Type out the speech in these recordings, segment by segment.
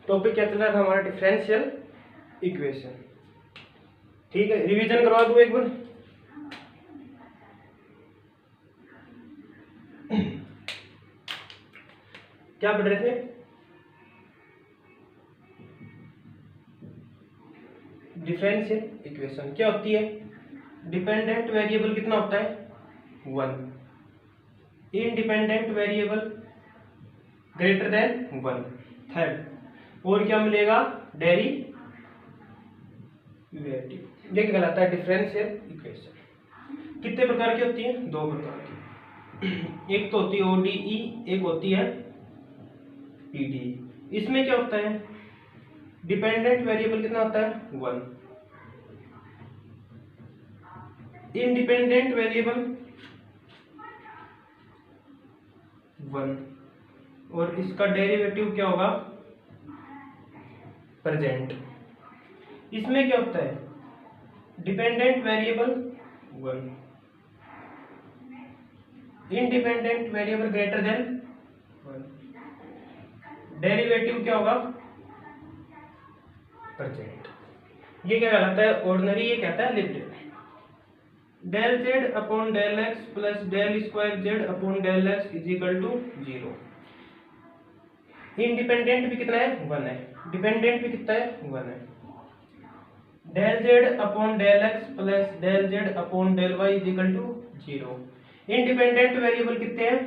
Topic क्या चल रहा था हमारा, डिफरेंशियल इक्वेशन। ठीक है, रिवीजन करवा दूं एक बार। क्या पढ़ रहे थे? डिफरेंशियल इक्वेशन क्या होती है? डिपेंडेंट वेरिएबल कितना होता है? 1। Independent variable greater than 1। Third, और क्या मिलेगा? डेरिवेटिव। ये क्या कहलाता है? Differential equation. कितने प्रकार की होती है? 2 प्रकार की। एक तो होती है ओडीई, एक होती है पीडीई। इसमें क्या होता है? डिपेंडेंट वेरिएबल कितना होता है? 1। इंडिपेंडेंट वेरिएबल 1, और इसका डेरिवेटिव क्या होगा? प्रेजेंट। इसमें क्या होता है? Dependent variable 1, independent variable greater than 1, derivative क्या होगा? प्रेजेंट। ये क्या कहलाता है? ऑर्डिनरी। ये कहता है limited. Del z upon del x plus del square z upon del x is equal to 0। Independent भी कितना है? 1 है। डिपेंडेंट भी कितना है? 1 है। Del z upon del x plus del z upon del y is equal to 0। Independent variable कितने हैं?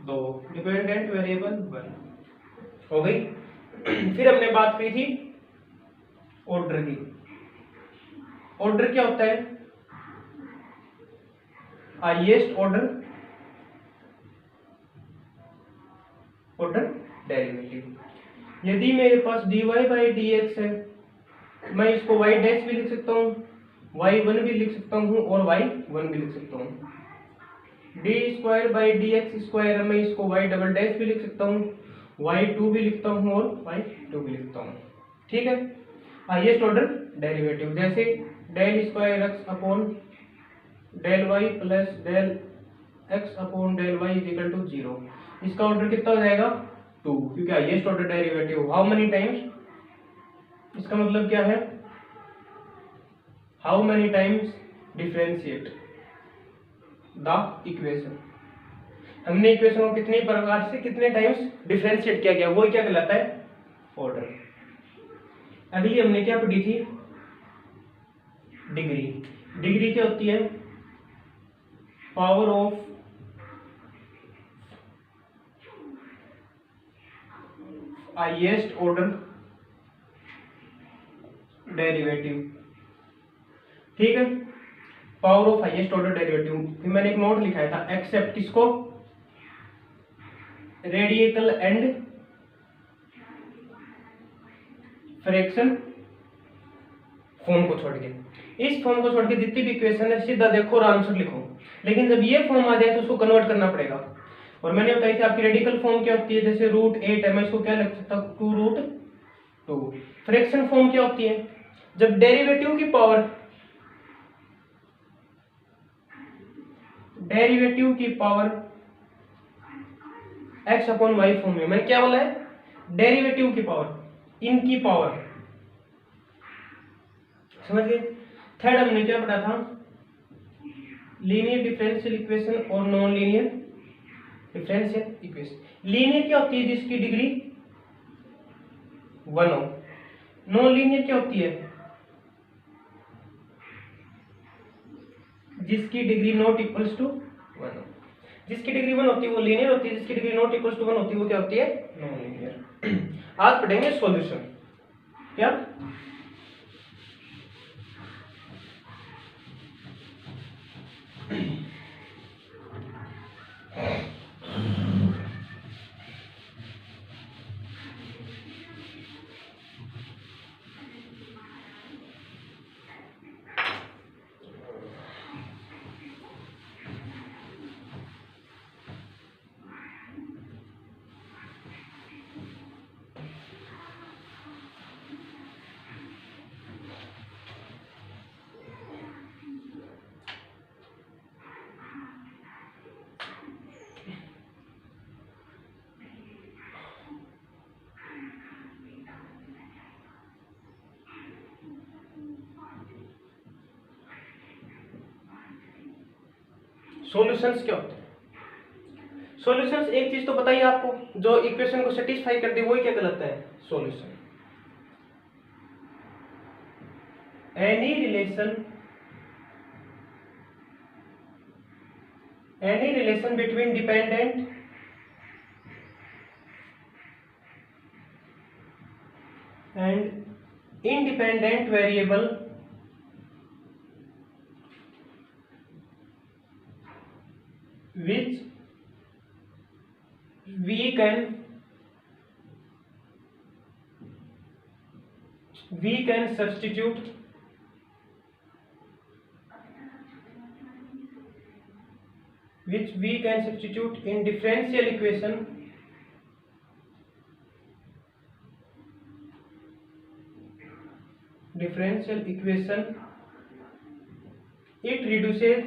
2। डिपेंडेंट वेरिएबल 1 हो गई। फिर हमने बात की थी ऑर्डर की। ऑर्डर क्या होता है? Highest order derivative. यदि मेरे पास dy बाई डी एक्स है, मैं इसको y डैश भी लिख सकता हूँ, y1 भी लिख सकता हूँ और y1 भी लिख सकता हूँ। D square by D x square, मैं इसको y डबल डैश भी लिख सकता हूँ, y2 भी लिखता हूँ और y2 भी लिखता हूँ। ठीक है, हाईएस्ट ऑर्डर डेरिवेटिव। जैसे del square x upon del y plus del x upon del y is equal to 0। इसका ऑर्डर कितना हो जाएगा? 2, क्योंकि highest order derivative. How many times? इसका मतलब क्या है? How many times differentiate the equation. हमने इक्वेशन को कितने प्रकार से कितने टाइम्स डिफरेंशिएट किया गया, वो क्या कहलाता है? ऑर्डर। अभी हमने क्या पढ़ी थी? डिग्री। डिग्री क्या होती है? Power of highest order derivative. ठीक है, power of highest order derivative. फिर मैंने एक नोट लिखाया था, एक्सेप्ट किसको? रेडिकल एंड फ्रैक्शन फॉर्म को छोड़ के। इस फॉर्म को छोड़ के जितनी भी इक्वेशन है सीधा देखो और आंसर लिखो। लेकिन जब ये फॉर्म आ जाए तो उसको कन्वर्ट करना पड़ेगा। और मैंने बताई थी आपकी रेडिकल फॉर्म क्या होती है? जैसे √8 है, मैं इसको क्या लिख सकता हूँ? 2√2। फ्रैक्शन फॉर्म क्या होती है? जब डेरिवेटिव की power x upon y form में। मैंने क्या बोला है? डेरिवेटिव की पावर, इनकी पावर। समझ गए? थर्ड हमने क्या पढ़ा था? लीनियर डिफरेंशियल इक्वेशन और non linear differential equation. Linear क्या होती है? जिसकी डिग्री 1 हो। नॉन लीनियर क्या होती है? जिसकी डिग्री नॉट इक्वल्स टू 1 हो। जिसकी डिग्री 1 होती है वो लीनियर होती है, जिसकी डिग्री नॉट इक्वल्स टू 1 होती है वो क्या होती है? Non linear. आज पढ़ेंगे सॉल्यूशन। क्या? सॉल्यूशंस क्या होते हैं? सॉल्यूशंस एक चीज तो बताइए आपको, जो इक्वेशन को सेटिस्फाई कर दे वही क्या कहलाता है? Solution. Any relation between dependent and independent variable which we can substitute in differential equation it reduces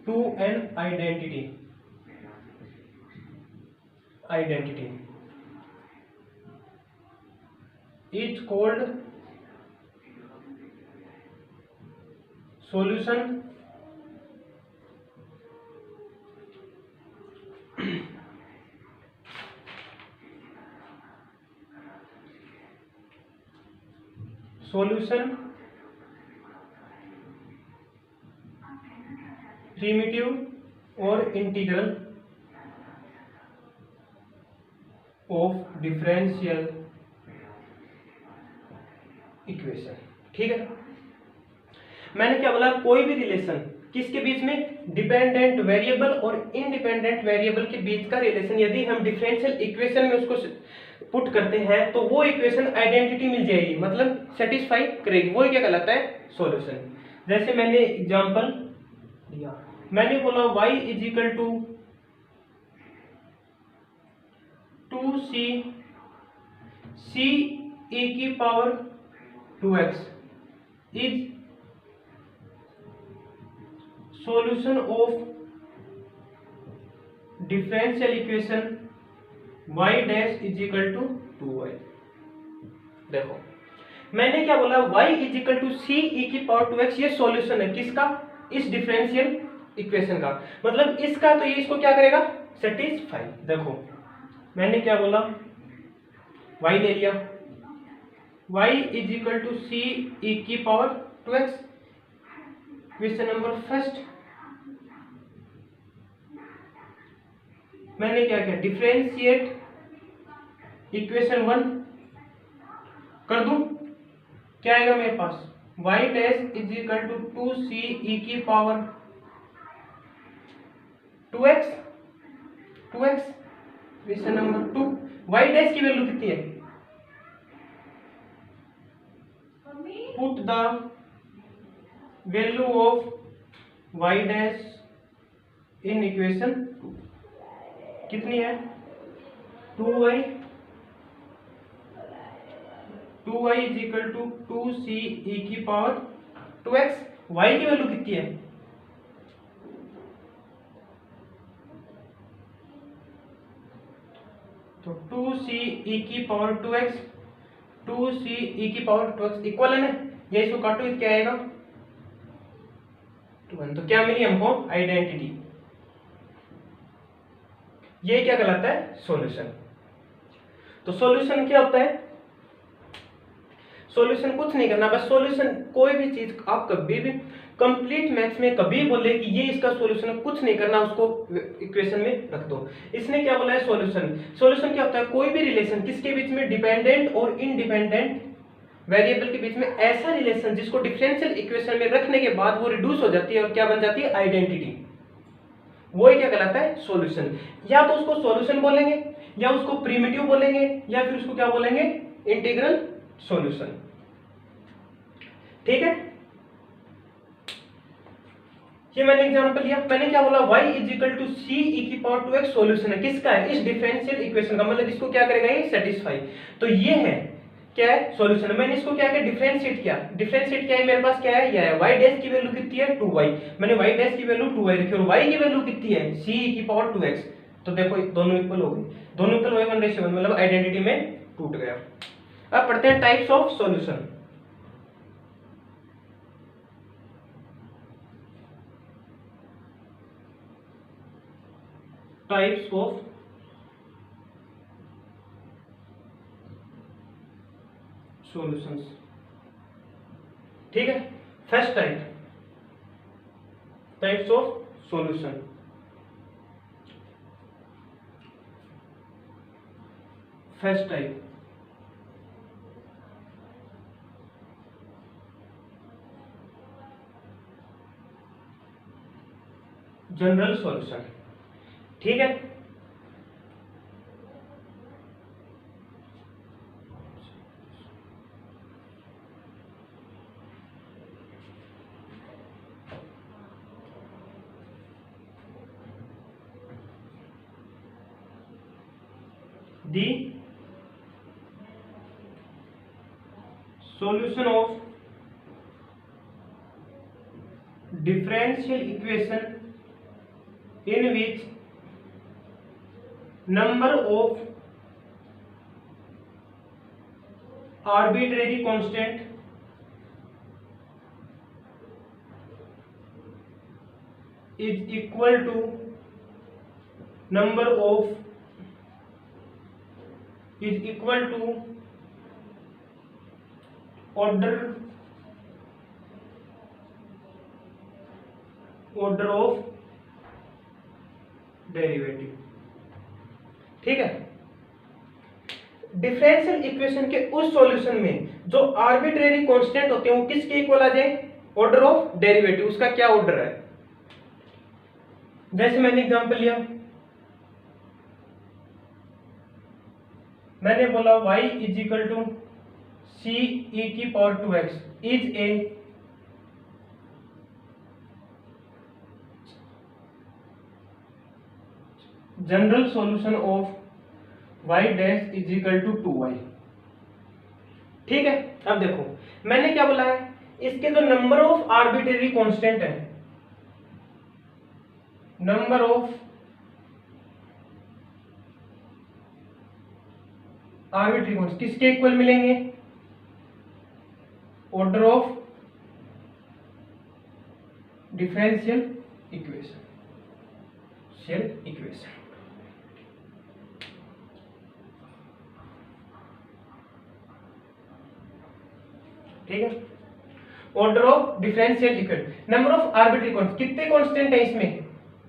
to an identity is called solution. Solution, primitive or integral of differential equation। ठीक है, मैंने क्या बोला? कोई भी रिलेशन किसके बीच में? Dependent variable और इंडिपेंडेंट वेरिएबल के बीच का रिलेशन यदि हम डिफरेंशियल इक्वेशन में उसको पुट करते हैं तो वो इक्वेशन आइडेंटिटी मिल जाएगी, मतलब सेटिस्फाई करेगी, वो क्या कहलाता है? सॉल्यूशन। जैसे मैंने एग्जांपल दिया, मैंने बोला y is equal to 2c e की power 2x is solution of differential equation y dash is equal to 2y। देखो मैंने क्या बोला? y is equal to c e की पावर 2x, ये सॉल्यूशन है किसका? इस डिफरेंशियल इक्वेशन का, मतलब इसका, तो ये इसको क्या करेगा? सेटिस्फाई। देखो मैंने क्या बोला? y ले लिया, y is equal to c e की power 2x, question number first. मैंने क्या किया? डिफरेंशिएट इक्वेशन 1 कर दूं, क्या आएगा मेरे पास? y dash is equal to 2c e की power 2x। Question number 2, y dash की वैल्यू कितनी है? Put the value of y dash in equation 2, कितनी है? 2y is equal to 2c e की पावर 2x। y की value कितनी है? तो 2c e की पावर 2x, 2c e की पावर 2x इक्वल है ना, ये इसको काटो, क्या आएगा? 2n। तो क्या मिली हमको? आइडेंटिटी। ये क्या कहलाता है? सॉल्यूशन। तो सॉल्यूशन क्या होता है? सॉल्यूशन कुछ नहीं करना, बस सॉल्यूशन कोई भी चीज आप कभी भी कंप्लीट मैथ्स में कभी बोले कि ये इसका सॉल्यूशन है, कुछ नहीं करना, उसको इक्वेशन में रख दो। इसने क्या बोला है? सॉल्यूशन क्या होता है? कोई भी रिलेशन किसके बीच में? डिपेंडेंट और इंडिपेंडेंट वेरिएबल के बीच में ऐसा रिलेशन जिसको डिफरेंशियल इक्वेशन में रखने के बाद वो रिड्यूस हो जाती है और क्या बन जाती है? आइडेंटिटी। वो क्या कहलाता है? सॉल्यूशन। या तो उसको सॉल्यूशन बोलेंगे, या उसको प्रिमिटिव बोलेंगे, या फिर उसको क्या बोलेंगे? Integral solution. ठीक है, ये मैंने एग्जांपल लिया। मैंने क्या बोला? y is equal to c e की पावर 2x सॉल्यूशन है किसका है? इस डिफरेंशियल इक्वेशन का, मतलब इसको क्या करेगा? ये सेटिस्फाई। तो ये है क्या है? सॉल्यूशन। मैंने इसको क्या किया? डिफरेंशिएट किया। डिफरेंशिएट क्या है मेरे पास? क्या है? ये है y डैश की वैल्यू कितनी है? 2y। मैंने y डैश की वैल्यू 2y रखी और y की वैल्यू कितनी है? c e की पावर 2x। तो देखो दोनों इक्वल हो गए, दोनों इक्वल हो गए 1:1, मतलब आइडेंटिटी में टूट गया। अब पढ़ते हैं types of solution. Types of solutions. ठीक है, first types of solution. First type, general solution. ठीक है, the solution of differential equation in which number of arbitrary constant is equal to number of is equal to order of derivative. ठीक है, differential equation के उस solution में जो arbitrary constant होते हैं वो किसके इक्वल आ जाए, ऑर्डर ऑफ डेरिवेटिव। उसका क्या ऑर्डर है, जैसे मैंने एग्जांपल लिया, मैंने बोला y is equal to c e की power 2x is a general solution of y dash is equal to 2y। ठीक है, अब देखो मैंने क्या बोला है, इसके जो नंबर ऑफ आर्बिट्रेरी कांस्टेंट है, नंबर ऑफ आर्बिट्रेरी कांस्टेंट किसके इक्वल मिलेंगे, ऑर्डर ऑफ डिफरेंशियल इक्वेशन। ठीक है, order of differential equation, number of arbitrary constant, कितने कांस्टेंट है इसमें,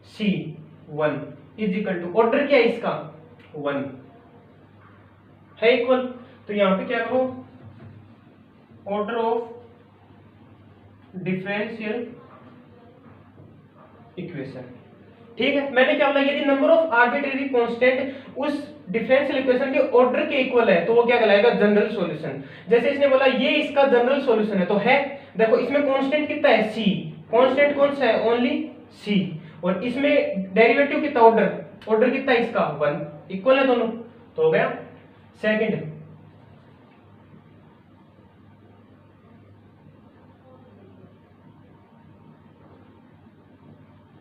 सी 1 इज इक्वल टू, ऑर्डर क्या है इसका 1 है इक्वल, तो यहां पे क्या करो, ऑर्डर ऑफ डिफरेंशियल इक्वेशन। ठीक है, मैंने क्या बोला, यदि नंबर ऑफ आर्बिट्रेरी कांस्टेंट उस डिफरेंशियल इक्वेशन के ऑर्डर के इक्वल है तो वो क्या कहलाएगा, जनरल सॉल्यूशन। जैसे इसने बोला ये इसका जनरल सॉल्यूशन है, तो है, देखो इसमें कांस्टेंट कितना है, सी, कांस्टेंट कौन सा है, ओनली सी, और इसमें डेरिवेटिव कितना, ऑर्डर कितना है इसका 1, इक्वल है दोनों, तो हो गया। Second,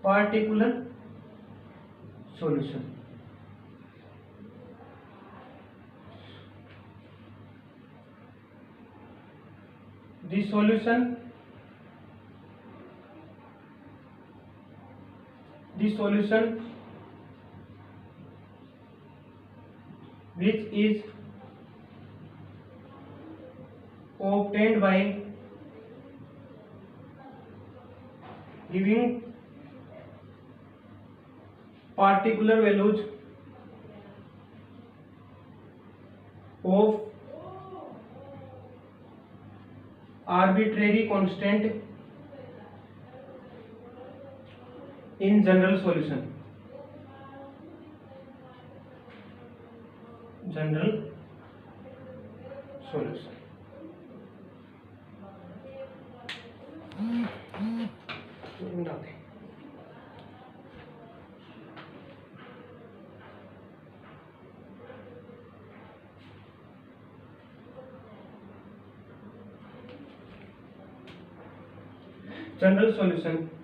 particular solution. The solution which is obtained by giving particular values of arbitrary constant in general solution, general solution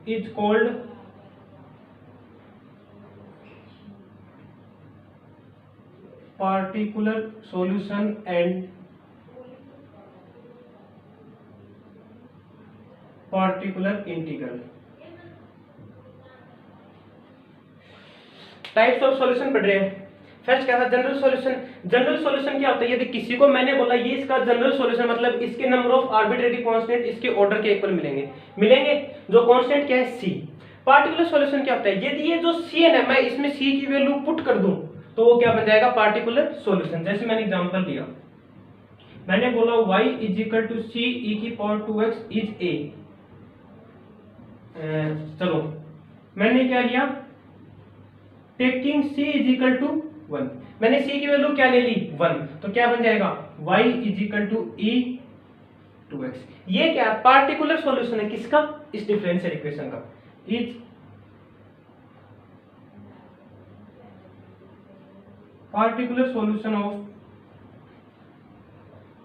is called particular solution and particular integral। Types of solution पढ़ रहे हैं। First क्या था, general solution. General solution क्या होता है, यदि किसी को मैंने बोला ये इसका जनरल सॉल्यूशन मतलब इसके नंबर ऑफ आर्बिट्रेरी कांस्टेंट इसके ऑर्डर के इक्वल मिलेंगे जो कांस्टेंट क्या है सी। पार्टिकुलर सॉल्यूशन क्या होता है, यदि ये जो सी है ना मैं इसमें सी की वैल्यू पुट कर दूं तो वो क्या बन जाएगा, पार्टिकुलर सॉल्यूशन। जैसे मैंने एग्जांपल दिया, मैंने बोला y is equal to c e की पावर 2x इज ए। चलो मैंने क्या लिया, taking c is equal to 1, मैंने c की वैल्यू क्या ले ली 1, तो क्या बन जाएगा y is equal to e 2x। ये क्या पार्टिकुलर सॉल्यूशन है किसका, इस डिफरेंशियल इक्वेशन का। Is particular solution of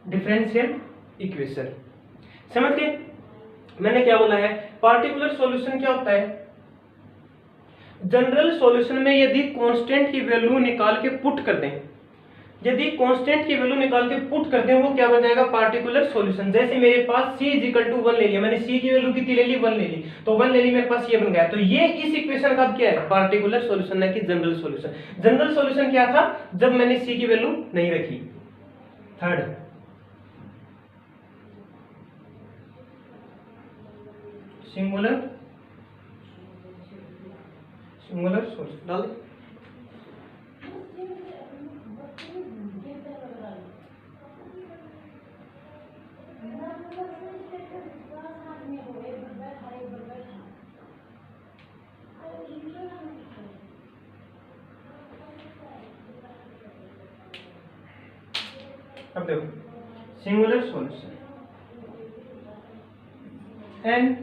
differential equation. समझ गए मैंने क्या बोला है, पार्टिकुलर सॉल्यूशन क्या होता है, जनरल सॉल्यूशन में यदि कांस्टेंट की वैल्यू निकाल के पुट कर दें, यदि कांस्टेंट की वैल्यू निकाल के पुट कर दें वो क्या बन जाएगा, पार्टिकुलर सॉल्यूशन। जैसे मेरे पास c इज इक्वल टू 1 ले लिया, मैंने c की वैल्यू कितनी ले ली 1 ले ली, तो 1 ले ली मेरे पास ये बन गया, तो ये इस इक्वेशन का क्या है, पार्टिकुलर सॉल्यूशन है कि जनरल सॉल्यूशन। जनरल सॉल्यूशन क्या था, जब मैंने c की वैल्यू नहीं रखी। थर्ड सिंगुलर सॉल्यूशन डाल दे। अब देखो singular solution and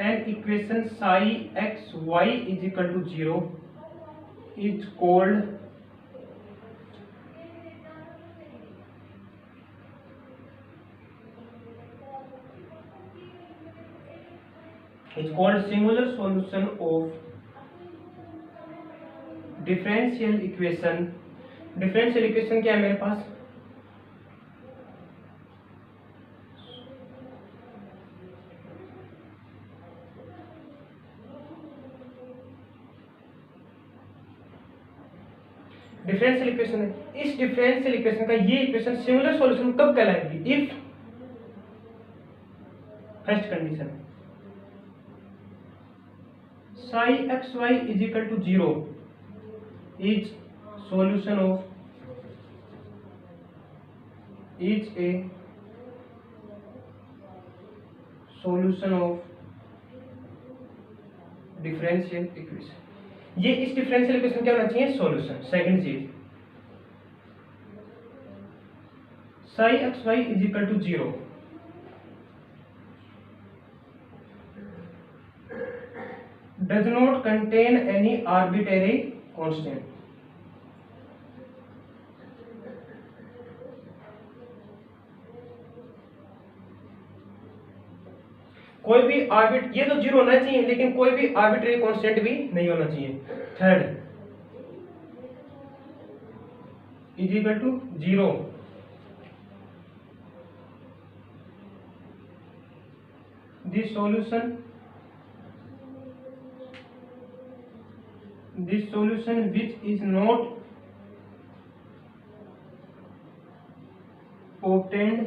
and equation psi x y is equal to 0 is called singular solution of differential equation। differential equation क्या है मेरे पास, डिफरेंशियल इक्वेशन है। इस डिफरेंशियल इक्वेशन का ये इक्वेशन सिंगुलर सॉल्यूशन कब कहलाएगी, if first condition psi x y is equal to 0 is solution of differential equation. ये इस डिफरेंशियल इक्वेशन क्या होना चाहिए, सॉल्यूशन। सेकंड चीज psi x y is equal to 0 does not contain any arbitrary constant। कोई भी ये तो 0 होना चाहिए लेकिन कोई भी आर्बिट्रेरी कांस्टेंट भी नहीं होना चाहिए। Third is equal to 0 this solution which is not obtained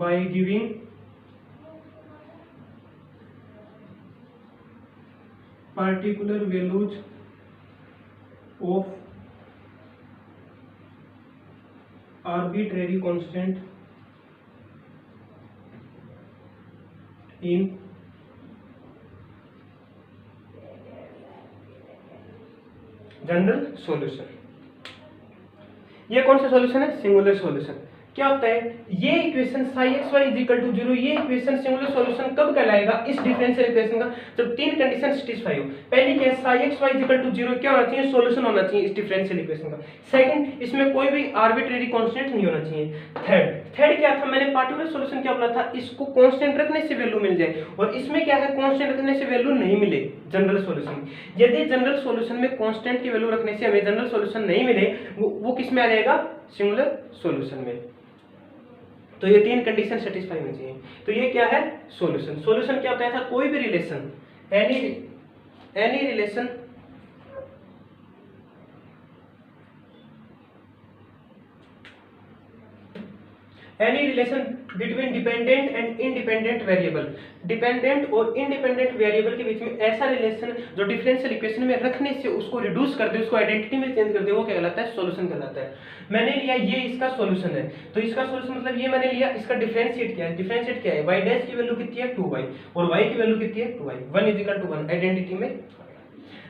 by giving particular values of arbitrary constant in general solution. ये कौन सा सॉल्यूशन है, सिंगुलर सॉल्यूशन। क्या होता है, ये equation psi x y is equal to 0, ये इक्वेशन सिंगुलर सॉल्यूशन कब कहलाएगा, इस डिफरेंशियल इक्वेशन का, जब तीन कंडीशन सेटिस्फाई हो। पहली क्या है, psi x y is equal to 0 क्या होना चाहिए, सॉल्यूशन होना चाहिए इस डिफरेंशियल इक्वेशन का। सेकंड, इसमें कोई भी आर्बिट्रेरी कांस्टेंट नहीं होना चाहिए। थर्ड क्या था, मैंने पार्टिकुलर सॉल्यूशन क्या बोला था, इसको कांस्टेंट रखने से वैल्यू मिल जाए, और इसमें क्या है, कांस्टेंट रखने से वैल्यू नहीं मिले जनरल सॉल्यूशन। यदि जनरल सॉल्यूशन में कांस्टेंट की वैल्यू रखने से हमें जनरल सॉल्यूशन नहीं मिले, वो किस में आ जाएगा, सिंगुलर सॉल्यूशन में। तो ये तीन कंडीशन सेटिस्फाई होनी चाहिए। तो ये क्या है, सॉल्यूशन। सॉल्यूशन क्या होता है, था कोई भी relation, any relation between dependent and independent variable, dependent और इंडिपेंडेंट वेरिएबल के बीच में ऐसा रिलेशन जो डिफरेंशियल इक्वेशन में रखने से उसको रिड्यूस कर दे, उसको आइडेंटिटी में चेंज कर दे, वो क्या कहलाता है, सॉल्यूशन कहलाता है। मैंने लिया ये इसका सॉल्यूशन है, तो इसका सॉल्यूशन मतलब ये मैंने लिया, इसका डिफरेंशिएट क्या है, डिफरेंशिएट क्या है, y डैश की वैल्यू कितनी है 2y और y की वैल्यू कितनी है 2y, 1 is equal to 1 identity में।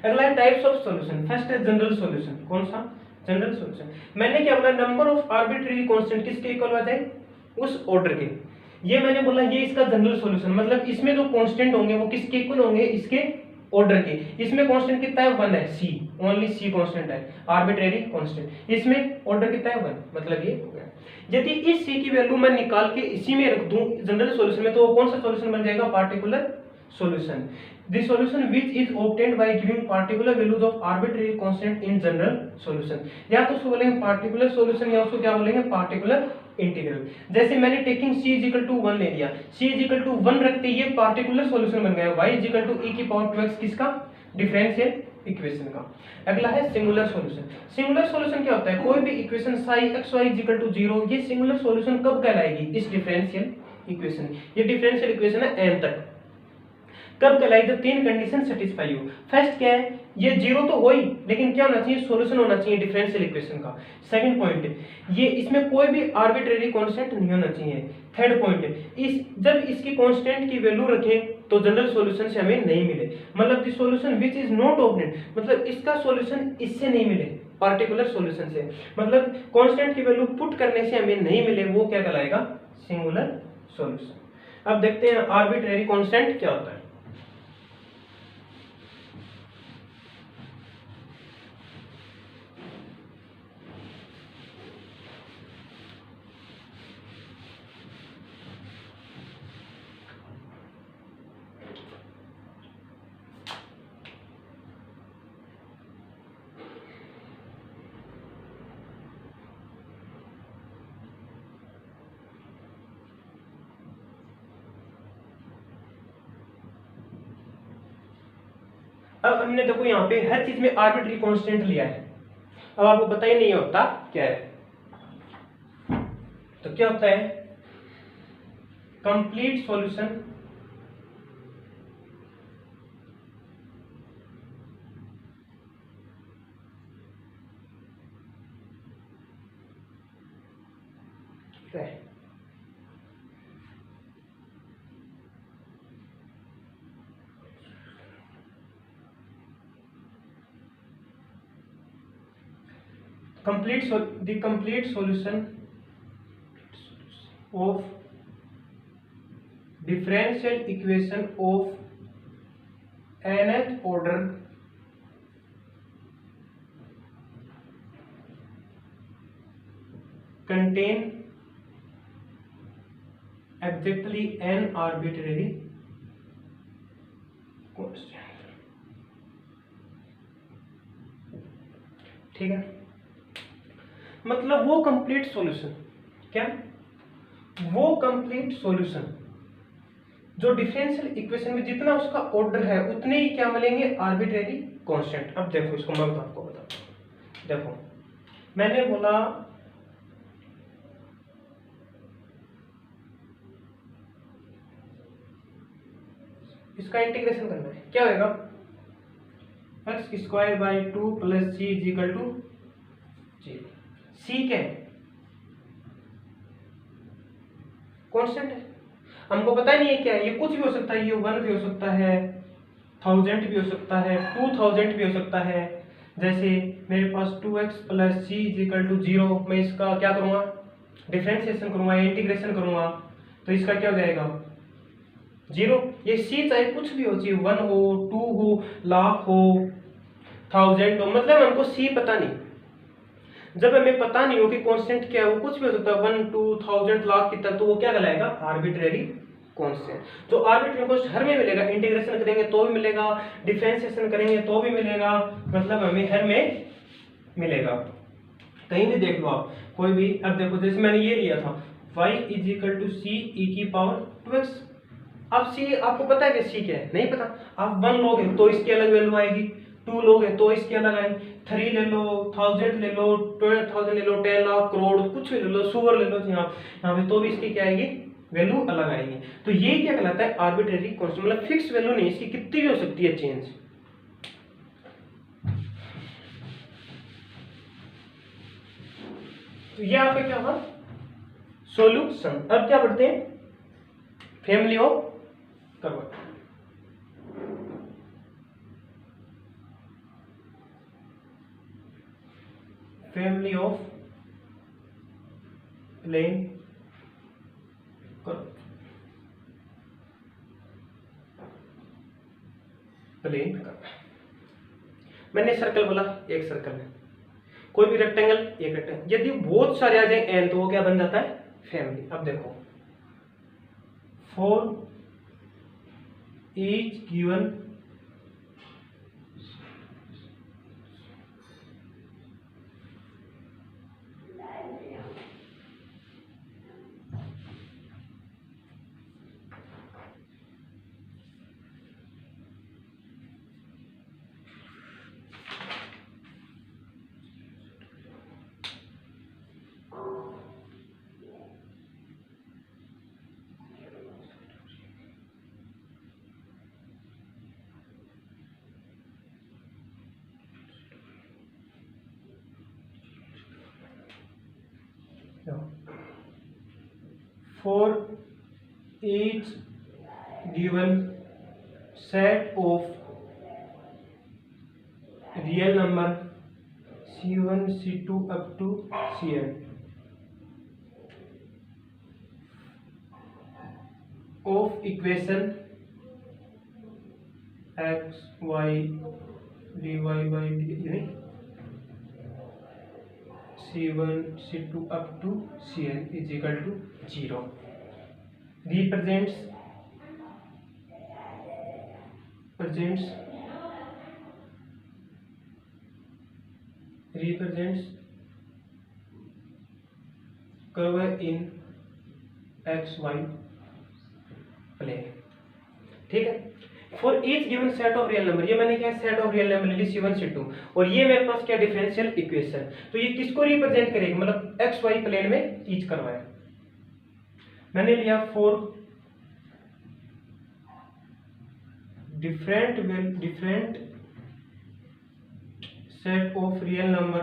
अगला है टाइप्स ऑफ सॉल्यूशन। फर्स्ट है जनरल सॉल्यूशन। कौन सा, जनरल सॉल्यूशन। मैंने क्या बोला, नंबर ऑफ आर्बिट्रेरी कांस्टेंट किसके इक्वल आ जाए, उस ऑर्डर के। ये मैंने बोला ये इसका जनरल सॉल्यूशन, मतलब इसमें जो कांस्टेंट होंगे वो किसके इक्वल होंगे, इसके ऑर्डर के। इसमें कांस्टेंट कितना है, 1 है, सी, ओनली सी कांस्टेंट है, आर्बिट्रेरी कांस्टेंट। इसमें ऑर्डर कितना है, 1, मतलब ये हो गया। यदि इस सी की वैल्यू मैं निकाल के इसी में रख दूं जनरल सॉल्यूशन में, तो वो कौन सा सॉल्यूशन बन जाएगा, particular solution. The solution which is obtained by giving particular values of arbitrary constant in general solution. या तो उसको बोलेंगे particular solution या उसको क्या बोलेंगे, particular इंटीग्रल। जैसे मैंने taking c is equal to 1 ले लिया, c इज इक्वल टू 1 रखते ये पार्टिकुलर सॉल्यूशन बन गया, y is equal to e की पावर 2x किसका, डिफरेंशियल इक्वेशन का। अगला है सिंगुलर सॉल्यूशन। सिंगुलर सॉल्यूशन क्या होता है, कोई भी equation psi x y is equal to 0, ये सिंगुलर सॉल्यूशन कब कहलाएगी, इस डिफरेंशियल इक्वेशन। ये डिफरेंशियल इक्वेशन है n तक, कब कहलाएगी, जब तीन कंडीशन सेटिस्फाई हो। फर्स्ट क्या है, ये 0 तो हो ही, लेकिन क्या होना चाहिए, सॉल्यूशन होना चाहिए डिफरेंशियल इक्वेशन का। सेकंड पॉइंट, ये इसमें कोई भी आर्बिट्रेरी कांस्टेंट नहीं होना चाहिए। थर्ड पॉइंट, इस जब इसकी कांस्टेंट की वैल्यू रखें तो जनरल सॉल्यूशन से हमें नहीं मिले, मतलब the solution which is not obtained, मतलब इसका सॉल्यूशन इससे नहीं मिले, पार्टिकुलर सॉल्यूशन से, मतलब कांस्टेंट की वैल्यू पुट करने से हमें नहीं मिले, वो क्या कहलाएगा, सिंगुलर सॉल्यूशन। अब देखते हैं आर्बिट्रेरी कांस्टेंट क्या होता है। अब हमने देखो यहाँ पे हर चीज में आर्बिट्री कांस्टेंट लिया है, अब आपको पता ही नहीं होता क्या है, तो क्या होता है, कंप्लीट सॉल्यूशन है। The complete solution of differential equation of nth order contain exactly n arbitrary constant। ठीक है, मतलब वो कंप्लीट सॉल्यूशन, क्या, वो कंप्लीट सॉल्यूशन जो डिफरेंशियल इक्वेशन में जितना उसका ऑर्डर है उतने ही क्या मिलेंगे, आर्बिट्रेरी कांस्टेंट। अब देखो इसको मैं आपको बताता हूं, देखो मैंने बोला इसका इंटीग्रेशन करना है, क्या होगा, X square by 2 plus C is equal to 0। C क्या है, कांस्टेंट है, हमको पता नहीं है क्या है, ये कुछ भी हो सकता है, ये 1 भी हो सकता है, 1000 भी हो सकता है, 2000 भी हो सकता है। जैसे मेरे पास 2x plus C is equal to 0, मैं इसका क्या करूँगा, डिफरेंशिएशन करूंगा, इंटीग्रेशन करूंगा, तो इसका क्या हो जाएगा 0। ये सी चाहे कुछ भी हो, चाहे 1 हो, 2 हो, लाख हो, 1000 हो, मतलब हमको सी पता नहीं। जब हमें पता नहीं हो कि कांस्टेंट क्या है, वो कुछ भी हो सकता है, 1, 2, 1000, लाख कितना, तो वो क्या कहलाएगा आर्बिट्रेरी कांस्टेंट। तो आर्बिट्रेरी कांस्टेंट हर में मिलेगा, इंटीग्रेशन करेंगे तो भी मिलेगा, डिफरेंशिएशन करेंगे तो भी मिलेगा, मतलब हमें हर में मिलेगा। कहीं भी देख लो आप, कोई भी। अब देखो जैसे मैंने ये लिया था y = c e⁻²x। अब c आपको पता है कि c क्या है, नहीं पता। आप 1 लोगे तो इसकी अलग वैल्यू आएगी, 2 लोगे तो इसकी अलग आएगी, 3 ले लो, 1000 ले लो, 12,000 ले लो, 10 लाख, करोड़, कुछ भी ले लो, सुअर ले लो, यहाँ पे तो भी इसकी क्या आएगी वैल्यू अलग आएगी। तो ये क्या कहलाता है आर्बिट्रेरी कांस्टेंट, मतलब फिक्स वैल्यू नहीं, इसकी कितनी भी हो सकती है चेंज। तो ये आपका क्या होगा सॉल्यूशन। अब क्या पढ़ते हैं family of curve. Family of plane curve, plane curve. मैंने सर्कल बोला, एक सर्कल है, कोई भी रेक्टेंगल, एक रेक्टेंगल। यदि बहुत सारे आ जाए एन तो वो क्या बन जाता है फैमिली। अब देखो for each given for each given set of real number c1 c2 up to cn of equation x y dy by dt c1 c2 up to cn is equal to 0 represents curve in xy plane। ठीक है। For each given set of real number, ये मैंने क्या set of real number ली c1 c2, और ये मेरे पास क्या डिफरेंशियल इक्वेशन, तो ये किसको रिप्रेजेंट करेगी, मतलब एक्स वाई प्लेन में ईच करवाया। मैंने लिया for different set of real number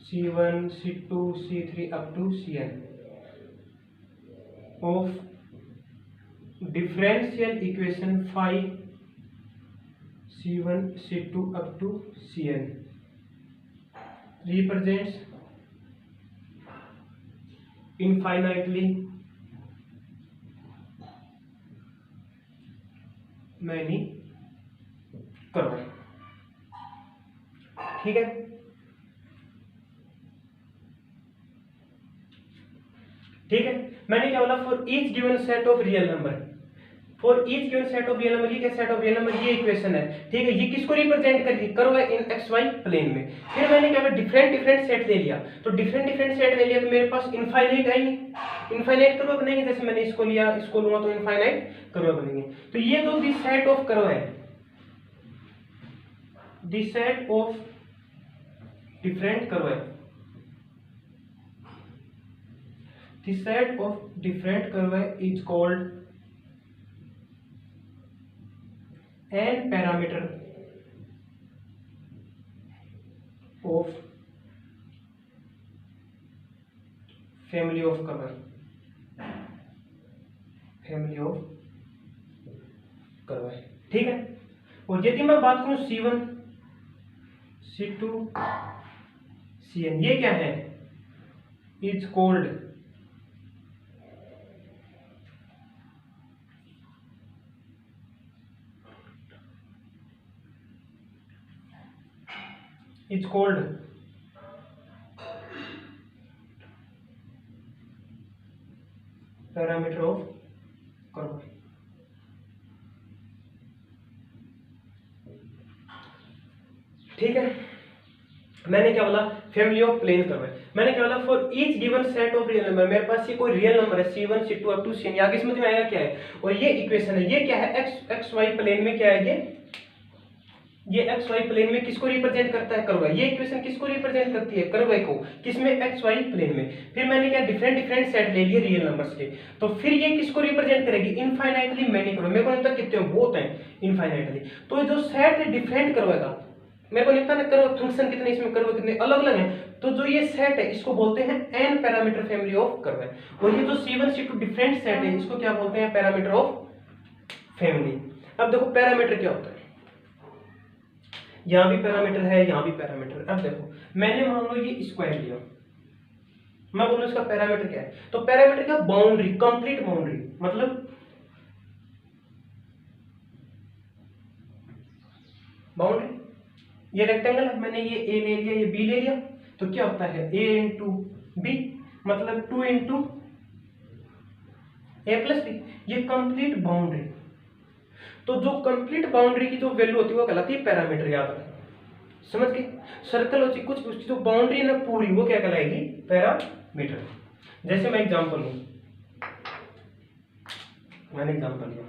c1 c2 c3 up to cn of differential equation phi c1 c2 up to cn represents infinitely many curves। ठीक है। ठीक है, मैंने क्या बोला for each given set of real number, for each given set of real number, ये क्या set of real number, ये इक्वेशन है। ठीक है, ये किसको रिप्रेजेंट करेगी, curve in x y plane में। फिर मैंने क्या डिफरेंट सेट ले लिया, तो डिफरेंट सेट ले लिया तो मेरे पास इनफाइनाइट आएंगे, इनफाइनाइट कर्व बनेंगे। जैसे मैंने इसको लिया, इसको लूंगा तो इनफाइनाइट कर्व बनेंगे। तो ये तो दिस सेट ऑफ कर्व है, this set of different curve है, this set of different curve is called n parameter of family of curve, family of curve है। ठीक है। और यदि मैं बात करूं c1 c2 cn, ये क्या है is called parameter of curve. ठीक है, मैंने क्या बोला, फैमिली ऑफ प्लेन कर्व है। मैंने क्या बोला, for each given set of real number, मेरे पास ये कोई रियल नंबर है C1 C2 up to CN, आगे समझ में आएगा क्या है। और ये इक्वेशन है, ये क्या है, एक्स वाई प्लेन में क्या है, ये एक्स वाई प्लेन में किसको रिप्रेजेंट करता है, कर्व। ये इक्वेशन किसको रिप्रेजेंट करती है, कर्व को, किसमें, एक्स वाई प्लेन में। फिर मैंने क्या डिफरेंट डिफरेंट सेट ले लिए रियल नंबर्स के, तो फिर ये किसको रिप्रेजेंट करेगी, इनफाइनाइटली मैनी कर्व। मेरे को नहीं पता कितने बहुत हैं इनफाइनाइटली, तो जो सेट है डिफरेंट कर्व का, मेरे को नहीं पता ना कर्व फंक्शन कितने, इसमें कर्व कितने अलग अलग हैं, तो जो ये सेट है इसको बोलते हैं n parameter family of curve है। और ये जो C1 C2 डिफरेंट सेट है इसको क्या बोलते हैं, पैरामीटर ऑफ फैमिली। अब देखो पैरामीटर क्या होता है, यहां भी पैरामीटर है, यहां भी पैरामीटर। अब देखो मैंने मान लो ये स्क्वायर लिया, मैं बोलूं इसका पैरामीटर क्या है, तो पैरामीटर क्या, बाउंड्री, कंप्लीट बाउंड्री, मतलब बाउंड्री। ये रेक्टेंगल है, मैंने ये ए ले लिया, ये बी ले लिया, तो क्या होता है a इंटू बी, मतलब 2 इंटू ए प्लस बी, ये कंप्लीट बाउंड्री। तो जो कंप्लीट बाउंड्री की जो वैल्यू होती है वो कहलाती है पैरामीटर, याद रखना, समझ के। सर्कल होती है कुछ, उसकी जो बाउंड्री है ना पूरी, वो क्या कहलाएगी, पैरामीटर। जैसे मैं एग्जांपल लूं, मैंने एग्जांपल लिया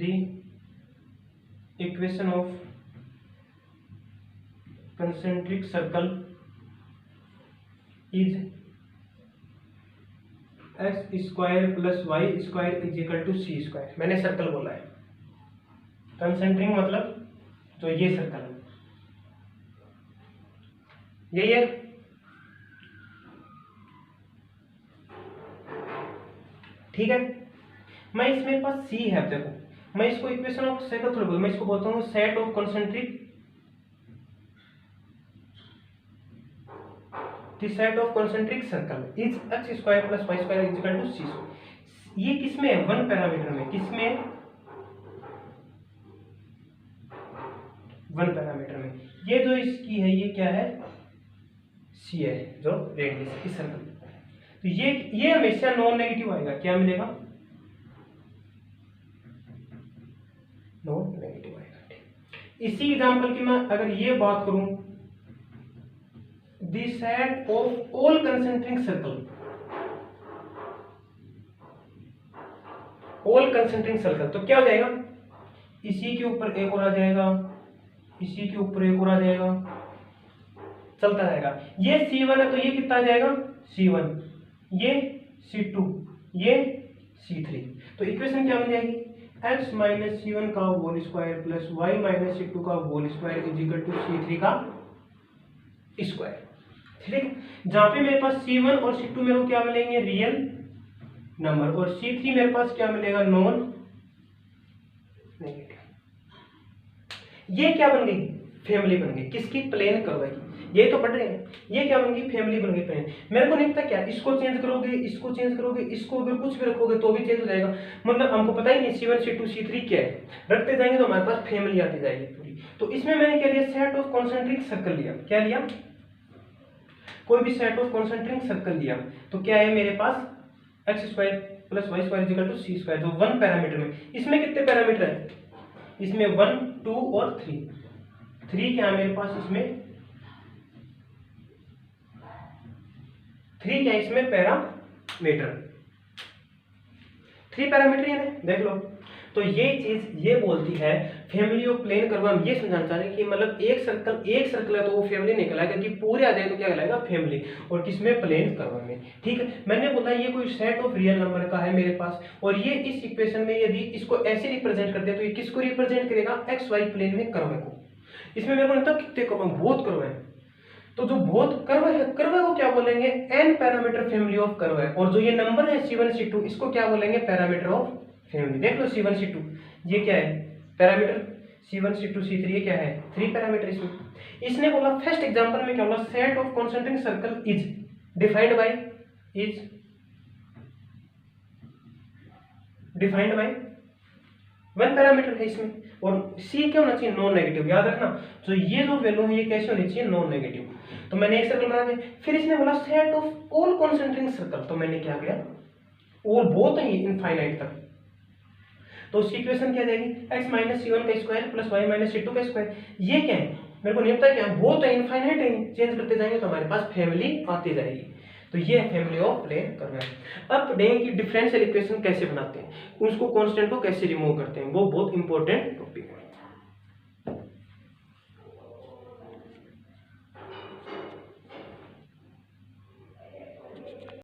the equation of concentric circle is x square plus Y square is equal to C square. मैंने सर्कल बोला है, कंसेंट्रिक मतलब तो ये सर्कल है, यही है। ठीक है, मैं इसमें पास सी है, देखो मैं इसको इक्वेशन ऑफ सर्कल थोड़ा बोल, मैं इसको बोलता हूँ set of concentric, the set of concentric circle is X square plus Y square is equal to C. ये किसमें है, वन पैरामीटर में, किसमें, वन पैरामीटर में। ये जो इसकी है ये क्या है, सी है, जो रेडियस इस सर्कल। तो ये हमेशा नॉन नेगेटिव आएगा, क्या मिलेगा, नॉन नेगेटिव आएगा। इसी एग्जांपल की मैं अगर ये बात करूं, the set of all concentric circle, all concentric circle, तो क्या हो जाएगा, इसी के ऊपर एक और आ जाएगा, इसी के ऊपर एक और आ जाएगा, चलता रहेगा। ये C1 है तो ये कितना आ जाएगा, C1, ये C2, ये C3। तो इक्वेशन क्या बन जाएगी, x माइनस C1 का whole square plus y minus C2 का whole square is equal to C3 का स्क्वायर। ठीक, जहां पे मेरे पास C1 और C2 मेरे को क्या मिलेंगे, रियल नंबर, और C3 मेरे पास क्या मिलेगा, नॉन नेगेटिव। ये क्या बन गई, फैमिली बन गई, किसकी, प्लेन कर्व की। ये तो पढ़ रहे हैं, ये क्या बन गई, फैमिली बन गई प्लेन। मेरे को नहीं पता क्या, इसको चेंज करोगे, इसको चेंज करोगे, इसको अगर कुछ भी रखोगे तो भी चेंज हो जाएगा, मतलब हमको पता ही नहीं C1 C2 C3 क्या है, रखते जाएंगे तो हमारे पास फैमिली आती जाएगी पूरी। तो इसमें मैंने क्या लिया, सेट ऑफ कॉन्सेंट्रिक सर्कल लिया, क्या लिया, कोई भी सेट ऑफ कॉन्सेंट्रिक सर्कल लिया, तो क्या है मेरे पास X square plus Y square equal to C square, जो वन पैरामीटर में। इसमें कितने पैरामीटर है, इसमें 1 2 और 3 क्या है मेरे पास, इसमें 3 क्या है, इसमें पैरामीटर, 3 पैरामीटर है, देख लो। तो ये चीज ये बोलती है फैमिली ऑफ प्लेन कर्व। हम ये समझाना चाह रहे हैं कि मतलब एक सर्कल है तो वो फैमिली नहीं कहलाएगा, कि पूरे आ जाए तो क्या कहलाएगा, फैमिली। और किसमें, प्लेन कर्व में। ठीक है, मैंने बोला ये कोई सेट ऑफ रियल नंबर का है मेरे पास, और ये इस इक्वेशन में यदि इसको ऐसे रिप्रेजेंट करते हैं तो ये किसको रिप्रेजेंट करेगा, एक्स वाई प्लेन में कर्व को। इसमें मेरे को नहीं पता कितने कर्व, बहुत कर्व है, तो जो बहुत कर्व है, कर्व को क्या बोलेंगे, n parameter family of curve है। और जो ये नंबर है C1 C2, इसको क्या बोलेंगे, पैरामीटर ऑफ फैमिली। देख लो C1 C2 ये क्या है, पैरामीटर C1 C2 C3 ये क्या है 3 पैरामीटर इसमें। इसने बोला फर्स्ट एग्जांपल में क्या बोला set of concentric circle is defined by one parameter है इसमें, और सी क्या होना चाहिए नॉन नेगेटिव, याद रखना। तो ये जो वैल्यू है ये कैसे होनी चाहिए नॉन नेगेटिव। तो मैंने एक सर्कल बना दिया, फिर इसने बोला set of all concentric circle, तो मैंने क्या किया और बहुत है इनफाइनाइट तक, तो उसकी इक्वेशन क्या जाएगी x माइनस सी वन का square plus y minus c two का स्क्वायर। ये क्या है मेरे को नहीं पता क्या बहुत है इनफाइनाइट है, चेंज करते जाएंगे तो हमारे पास फैमिली आती जाएगी। तो ये है फैमिली ऑफ प्लेन कर्व। अब पढ़ेंगे कि डिफरेंशियल इक्वेशन कैसे बनाते हैं, उसको कांस्टेंट को कैसे रिमूव करते हैं, वो बहुत इंपॉर्टेंट टॉपिक है।